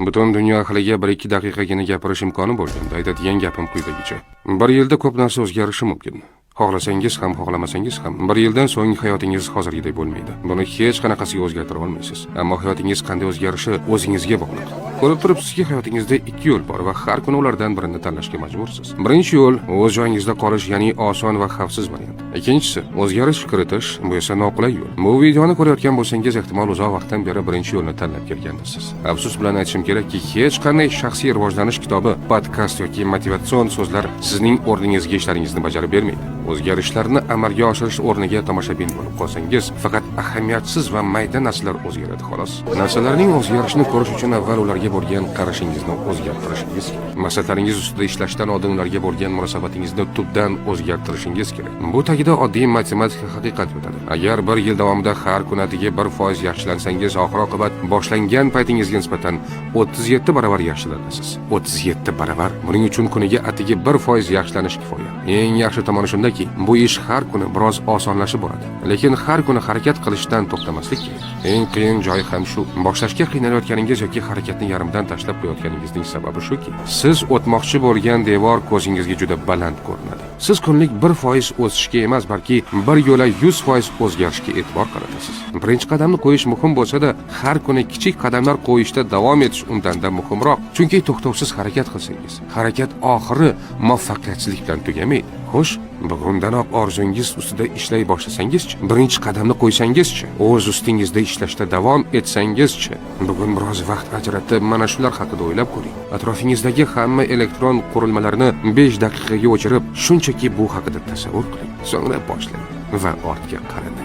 Butun dunyo ahliga 1-2 daqiqagina gapirish imkoni bo'lganda aytadigan gapim quyidagicha. 1 yilda ko'p narsa o'zgarishi mumkin. Xohlasangiz ham, xohlamasangiz ham 1 yildan so'ng hayotingiz hozirgidek bo'lmaydi. Buni hech qanaqasiga o'zgartira olmaysiz. Ammo hayotingiz qanday o'zgarishi o'zingizga bog'liq. Ko'rib turibsizki, hayotingizda 2 yo'l bor va har kuni ulardan birini tanlashga majbursiz. Birinchi yo'l o'z joyingizda qolish, ya'ni oson va xavfsiz variant. Ikkinchisi o'zgarish kiritish, bu esa noqulay yo'l. Bu videoni ko'rayotgan bo'lsangiz, ehtimol uzoq vaqtdan beri birinchi yo'lni tanlab kelgandirsiz. Afsus bilan aytishim kerakki, hech qanday shaxsiy rivojlanish kitobi, podkast yoki motivatsion so'zlar sizning o'rningizga ishlaringizni bajarib bermaydi. O'zgarishlarni amalga oshirish o'rniga tomoshabin bo'lib qolsangiz, faqat ahamiyatsiz va mayda narsalar o'zgaradi xolos. Narsalarning o'zgarishini ko'rish uchun avval ularga bo'lgan qarashingizni o'zgartirishingiz kerak. Maqsadlaringiz ustida ishlashdan oldin ularga bo'lgan munosabatingizni tubdan o'zgartirishingiz kerak. Bu tagida oddiy matematik haqiqat yotadi. Agar 1 yil davomida har kuni atigi 1% yaxshilansangiz, oxir-oqibat boshlangan paytingizga nisbatan 37 baravar yaxshilanasiz. 37 baravar. Buning uchun kuniga atigi 1% yaxshilanish kifoya. Eng yaxshi tomoni shundaki, bu ish har kuni biroz osonlashib boradi. Lekin har kuni harakat qilishdan to'xtamaslik kerak. Eng qiyin joyi ham shu. Boshlashga qiynalayotganingiz yoki harakatni yarimdan tashlab qo'yayotganingizning sababi shuki, siz o'tmoqchi bo'lgan devor ko'zingizga juda baland ko'rinadi. Siz kunlik 1% o'sishga emas, balki bir yo'la 100% o'zgarishga e'tibor qaratasiz. Birinchi qadamni qo'yish muhim bo'lsa-da, har kuni kichik qadamlar qo'yishda davom etish undan-da muhimroq. Chunki to'xtovsiz harakat qilsangiz, harakat oxiri muvaffaqiyatsizlik bilan tugamaydi. Xo'sh, bugundanoq orzungiz ustida ishlay boshlasangiz-chi, birinchi qadamni qo'ysangiz-chi, o'z ustingizda ishlashda davom etsangizchi, bugun biroz vaqt ajratib mana shular haqida o'ylab ko'ring. Atrofingizdagi hamma elektron qurilmalarni 5 daqiqaga o'chirib, shunchaki bu haqida tasavvur qiling. So'ngra boshlang va ortga qarang.